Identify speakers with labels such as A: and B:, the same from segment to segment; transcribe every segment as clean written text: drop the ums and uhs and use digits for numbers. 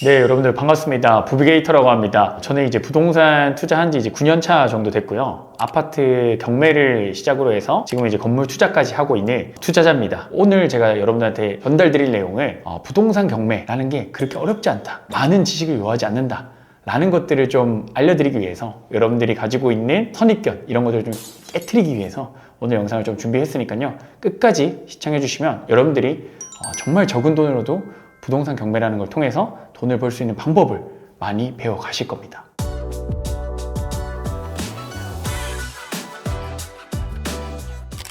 A: 네, 여러분들 반갑습니다. 부비게이터라고 합니다. 저는 이제 부동산 투자한 지 이제 9년 차 정도 됐고요. 아파트 경매를 시작으로 해서 지금 이제 건물 투자까지 하고 있는 투자자입니다. 오늘 제가 여러분들한테 전달드릴 내용을 부동산 경매라는 게 그렇게 어렵지 않다. 많은 지식을 요하지 않는다. 라는 것들을 좀 알려드리기 위해서 여러분들이 가지고 있는 선입견 이런 것들을 좀 깨트리기 위해서 오늘 영상을 좀 준비했으니까요. 끝까지 시청해 주시면 여러분들이 정말 적은 돈으로도 부동산 경매라는 걸 통해서 돈을 벌 수 있는 방법을 많이 배워 가실 겁니다.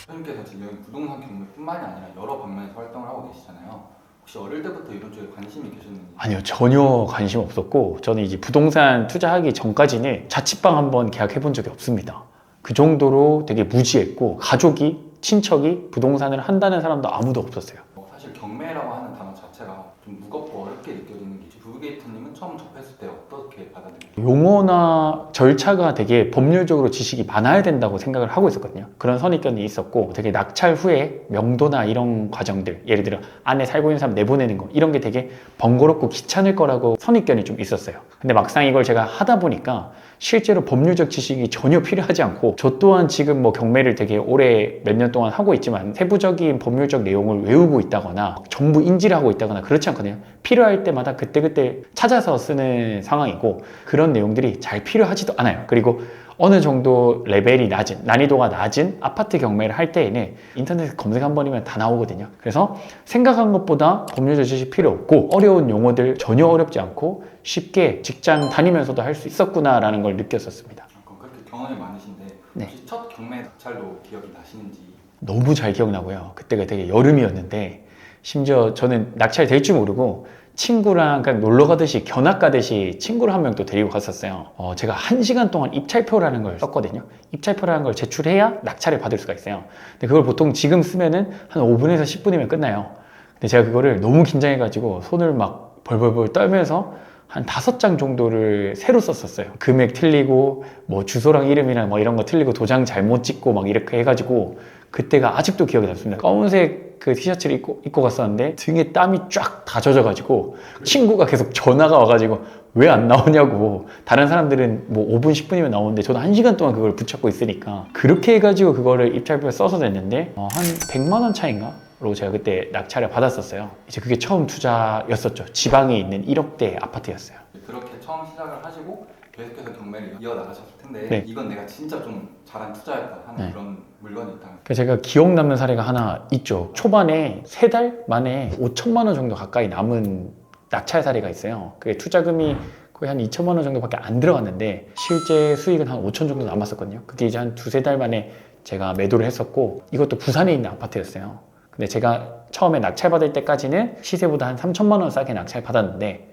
B: 선생님께서 지금 부동산 경매뿐만이 아니라 여러 방면에서 활동을 하고 계시잖아요. 혹시 어릴 때부터 이런 쪽에 관심이 계셨는지?
A: 아니요, 전혀 관심 없었고 저는 이제 부동산 투자하기 전까지는 자취방 한번 계약해 본 적이 없습니다. 그 정도로 되게 무지했고 가족이, 친척이 부동산을 한다는 사람도 아무도 없었어요.
B: 사실 경매라고 하는 단어 자체가 좀 무겁고 어렵게 느껴지는 게 부비게이터님은 처음 접했을 때 어떻게 받아들였어요?
A: 용어나 절차가 되게 법률적으로 지식이 많아야 된다고 생각을 하고 있었거든요. 그런 선입견이 있었고 되게 낙찰 후에 명도나 이런 과정들, 예를 들어 안에 살고 있는 사람 내보내는 거 이런 게 되게 번거롭고 귀찮을 거라고 선입견이 좀 있었어요. 근데 막상 이걸 제가 하다 보니까 실제로 법률적 지식이 전혀 필요하지 않고 저 또한 지금 뭐 경매를 되게 오래 몇 년 동안 하고 있지만 세부적인 법률적 내용을 외우고 있다거나 전부 인지를 하고 있다거나 그렇지 않거든요. 필요할 때마다 그때그때 찾아서 쓰는 상황이고 그런 내용들이 잘 필요하지도 않아요. 그리고 어느 정도 레벨이 낮은, 난이도가 낮은 아파트 경매를 할 때에는 인터넷에 검색 한 번이면 다 나오거든요. 그래서 생각한 것보다 법률적 지식 필요 없고 어려운 용어들 전혀 어렵지 않고 쉽게 직장 다니면서도 할 수 있었구나라는 걸 느꼈었습니다.
B: 그럼 그렇게 경험이 많으신데 혹시 첫 경매 낙찰도 기억이 나시는지?
A: 너무 잘 기억나고요. 그때가 되게 여름이었는데 심지어 저는 낙찰 될 줄 모르고 친구랑 그냥 놀러 가듯이 견학 가듯이 친구를 한 명 또 데리고 갔었어요. 제가 1시간 동안 입찰표라는 걸 썼거든요. 입찰표라는 걸 제출해야 낙찰을 받을 수가 있어요. 근데 그걸 보통 지금 쓰면은 한 5분에서 10분이면 끝나요. 근데 제가 그거를 너무 긴장해가지고 손을 막 벌벌벌 떨면서 한 5장 정도를 새로 썼었어요. 금액 틀리고 뭐 주소랑 이름이랑 뭐 이런 거 틀리고 도장 잘못 찍고 막 이렇게 해가지고 그때가 아직도 기억이 남습니다. 검은색 그 티셔츠를 입고 갔었는데 등에 땀이 쫙 다 젖어가지고 친구가 계속 전화가 와가지고 왜 안 나오냐고. 다른 사람들은 뭐 5분 10분이면 나오는데 저도 1시간 동안 그걸 붙잡고 있으니까 그렇게 해가지고 그거를 입찰표에 써서 냈는데 한 100만 원 차인가? 로 제가 그때 낙찰을 받았었어요. 이제 그게 처음 투자였었죠. 지방에 있는 1억대 아파트였어요.
B: 그렇게 처음 시작을 하시고 계속해서 경매를 이어나가셨을 텐데
A: 네.
B: 이건 내가 진짜 좀 잘한 투자였다 하는 그런 물건이 있다면?
A: 제가 기억 남는 사례가 하나 있죠. 초반에 3달 만에 5천만 원 정도 가까이 남은 낙찰 사례가 있어요. 그게 투자금이 거의 한 2천만 원 정도밖에 안 들어갔는데 실제 수익은 한 5천 정도 남았었거든요. 그게 이제 한 2-3달 만에 제가 매도를 했었고 이것도 부산에 있는 아파트였어요. 근데 제가 처음에 낙찰 받을 때까지는 시세보다 한 3천만 원 싸게 낙찰 받았는데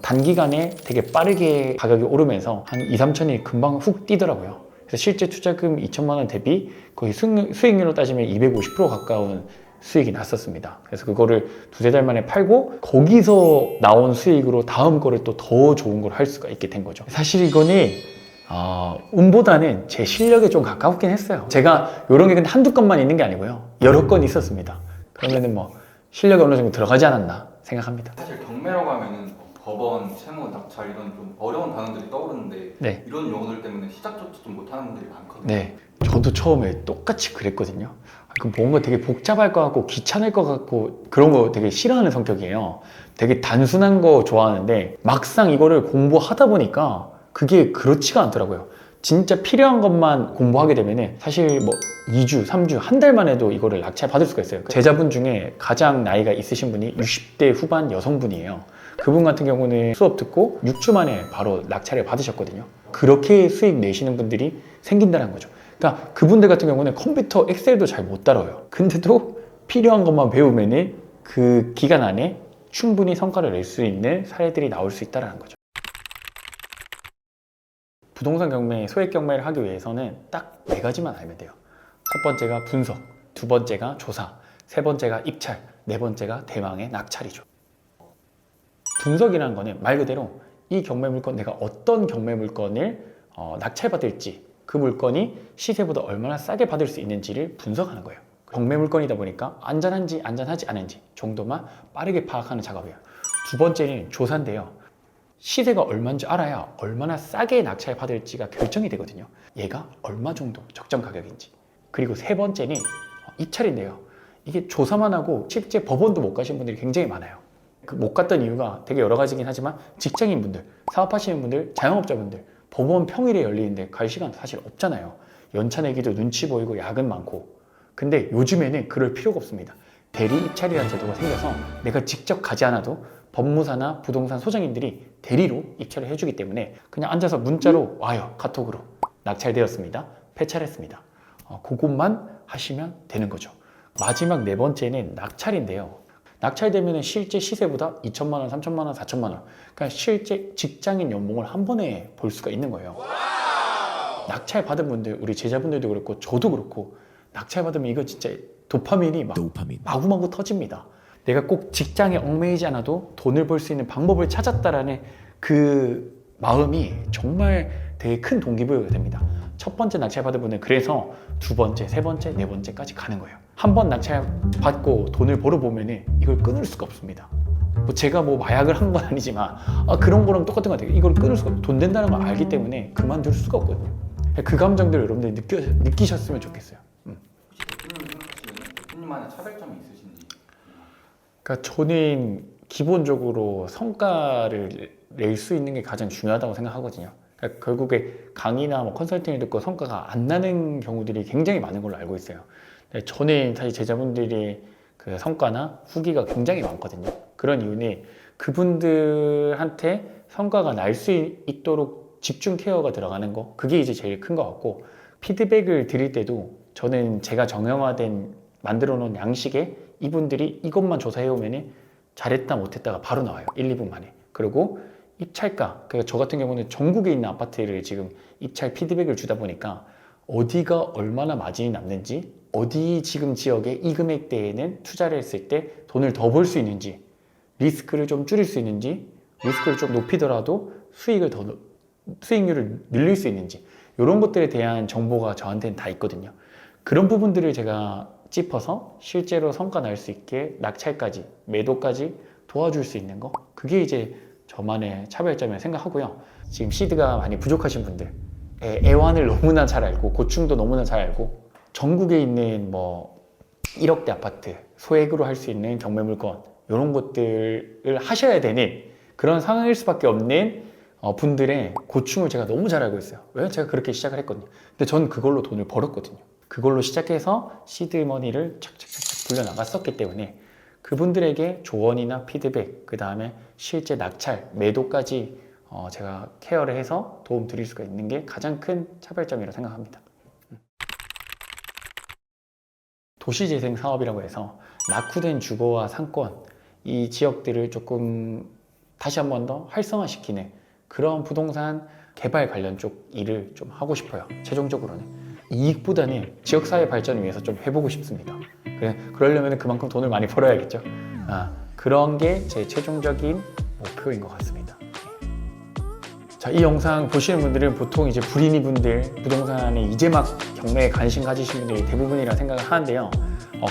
A: 단기간에 되게 빠르게 가격이 오르면서 한 2-3천이 금방 훅 뛰더라고요. 그래서 실제 투자금 2천만 원 대비 거의 수익률로 따지면 250% 가까운 수익이 났었습니다. 그래서 그거를 2-3달 만에 팔고 거기서 나온 수익으로 다음 거를 또 더 좋은 걸 할 수가 있게 된 거죠. 사실 이거는 운보다는 제 실력에 좀 가까웠긴 했어요. 제가 이런 게 근데 한두 건만 있는 게 아니고요. 여러 건 있었습니다. 그러면은 뭐 실력이 어느 정도 들어가지 않았나 생각합니다.
B: 사실 경매라고 하면은 법원, 채무, 낙찰 이런 좀 어려운 단어들이 떠오르는데
A: 네.
B: 이런 용어들 때문에 시작조차 좀 못하는 분들이 많거든요.
A: 네. 저도 처음에 똑같이 그랬거든요. 그 뭔가 되게 복잡할 것 같고 귀찮을 것 같고 그런 거 되게 싫어하는 성격이에요. 되게 단순한 거 좋아하는데 막상 이거를 공부하다 보니까 그게 그렇지가 않더라고요. 진짜 필요한 것만 공부하게 되면은 사실 뭐 2주, 3주, 한 달만 해도 이거를 낙찰 받을 수가 있어요. 제자분 중에 가장 나이가 있으신 분이 60대 후반 여성분이에요. 그분 같은 경우는 수업 듣고 6주 만에 바로 낙찰을 받으셨거든요. 그렇게 수익 내시는 분들이 생긴다는 거죠. 그러니까 그분들 같은 경우는 컴퓨터 엑셀도 잘 못 다뤄요. 근데도 필요한 것만 배우면은 그 기간 안에 충분히 성과를 낼 수 있는 사례들이 나올 수 있다는 거죠. 부동산 경매, 소액 경매를 하기 위해서는 딱 4가지만 알면 돼요. 첫 번째가 분석, 두 번째가 조사, 세 번째가 입찰, 네 번째가 대망의 낙찰이죠. 분석이라는 거는 말 그대로 이 경매 물건, 내가 어떤 경매 물건을 낙찰받을지, 그 물건이 시세보다 얼마나 싸게 받을 수 있는지를 분석하는 거예요. 경매 물건이다 보니까 안전한지 안전하지 않은지 정도만 빠르게 파악하는 작업이에요. 두 번째는 조사인데요. 시세가 얼마인지 알아야 얼마나 싸게 낙찰 받을지가 결정이 되거든요. 얘가 얼마 정도 적정 가격인지. 그리고 세 번째는 입찰인데요. 이게 조사만 하고 실제 법원도 못 가신 분들이 굉장히 많아요. 그 못 갔던 이유가 되게 여러 가지긴 하지만 직장인분들, 사업하시는 분들, 자영업자분들 법원 평일에 열리는데 갈 시간 사실 없잖아요. 연차 내기도 눈치 보이고 야근 많고. 근데 요즘에는 그럴 필요가 없습니다. 대리 입찰이라는 제도가 생겨서 내가 직접 가지 않아도 법무사나 부동산 소장님들이 대리로 입찰을 해주기 때문에 그냥 앉아서 문자로 와요. 카톡으로 낙찰되었습니다. 폐찰했습니다. 그것만 하시면 되는 거죠. 마지막 네 번째는 낙찰인데요. 낙찰되면 실제 시세보다 2천만 원, 3천만 원, 4천만 원. 그러니까 실제 직장인 연봉을 한 번에 볼 수가 있는 거예요. 낙찰 받은 분들, 우리 제자분들도 그렇고 저도 그렇고 낙찰 받으면 이거 진짜 도파민이 마구마구 터집니다. 내가 꼭 직장에 얽매이지 않아도 돈을 벌 수 있는 방법을 찾았다라는 그 마음이 정말 되게 큰 동기부여가 됩니다. 첫 번째 낙찰 받은 분은 그래서 두 번째, 세 번째, 네 번째까지 가는 거예요. 한 번 낙찰 받고 돈을 벌어보면 이걸 끊을 수가 없습니다. 제가 마약을 한 건 아니지만 그런 거랑 똑같은 것 같아요. 이걸 끊을 수가 없어요. 돈 된다는 걸 알기 때문에 그만둘 수가 없거든요. 그 감정들을 여러분들이 느끼셨으면 좋겠어요.
B: 대표님 생각하시기에는 대표님만의 차별점이 있으신지?
A: 그러니까 저는 기본적으로 성과를 낼 수 있는 게 가장 중요하다고 생각하거든요. 그러니까 결국에 강의나 컨설팅을 듣고 성과가 안 나는 경우들이 굉장히 많은 걸로 알고 있어요. 근데 저는 사실 제자분들이 그 성과나 후기가 굉장히 많거든요. 그런 이유는 그분들한테 성과가 날 수 있도록 집중 케어가 들어가는 거, 그게 이제 제일 큰 것 같고, 피드백을 드릴 때도 저는 제가 정형화된 만들어 놓은 양식에 이분들이 이것만 조사해 오면 잘했다 못했다가 바로 나와요. 1, 2분 만에. 그리고 입찰가, 그러니까 저 같은 경우는 전국에 있는 아파트를 지금 입찰 피드백을 주다 보니까 어디가 얼마나 마진이 남는지, 어디 지금 지역에 이 금액대에는 투자를 했을 때 돈을 더 벌 수 있는지, 리스크를 좀 줄일 수 있는지, 리스크를 좀 높이더라도 수익률을 늘릴 수 있는지, 이런 것들에 대한 정보가 저한테는 다 있거든요. 그런 부분들을 제가 짚어서 실제로 성과 날 수 있게 낙찰까지, 매도까지 도와줄 수 있는 거, 그게 이제 저만의 차별점이라고 생각하고요. 지금 시드가 많이 부족하신 분들, 애환을 너무나 잘 알고 고충도 너무나 잘 알고 전국에 있는 1억대 아파트 소액으로 할 수 있는 경매물건 이런 것들을 하셔야 되는 그런 상황일 수밖에 없는 분들의 고충을 제가 너무 잘 알고 있어요. 왜냐면 제가 그렇게 시작을 했거든요. 근데 저는 그걸로 돈을 벌었거든요. 그걸로 시작해서 시드머니를 착착착착 불려나갔었기 때문에 그분들에게 조언이나 피드백, 그 다음에 실제 낙찰, 매도까지 제가 케어를 해서 도움 드릴 수가 있는 게 가장 큰 차별점이라고 생각합니다. 도시재생 사업이라고 해서 낙후된 주거와 상권, 이 지역들을 조금 다시 한 번 더 활성화시키는 그런 부동산 개발 관련 쪽 일을 좀 하고 싶어요. 최종적으로는 이익보다는 지역사회 발전을 위해서 좀 해보고 싶습니다. 그러려면 그만큼 돈을 많이 벌어야겠죠. 그런 게 제 최종적인 목표인 것 같습니다. 자, 이 영상 보시는 분들은 보통 이제 불인이 분들, 부동산에 이제 막 경매에 관심 가지신 분들이 대부분이라 생각을 하는데요.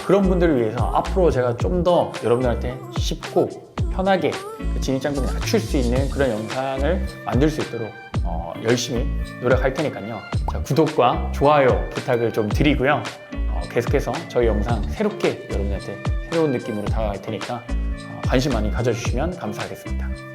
A: 그런 분들을 위해서 앞으로 제가 좀 더 여러분들한테 쉽고 편하게 진입장벽을 낮출 수 있는 그런 영상을 만들 수 있도록 열심히 노력할 테니까요. 자, 구독과 좋아요 부탁을 좀 드리고요. 계속해서 저희 영상 새롭게 여러분들한테 새로운 느낌으로 다가갈 테니까 관심 많이 가져주시면 감사하겠습니다.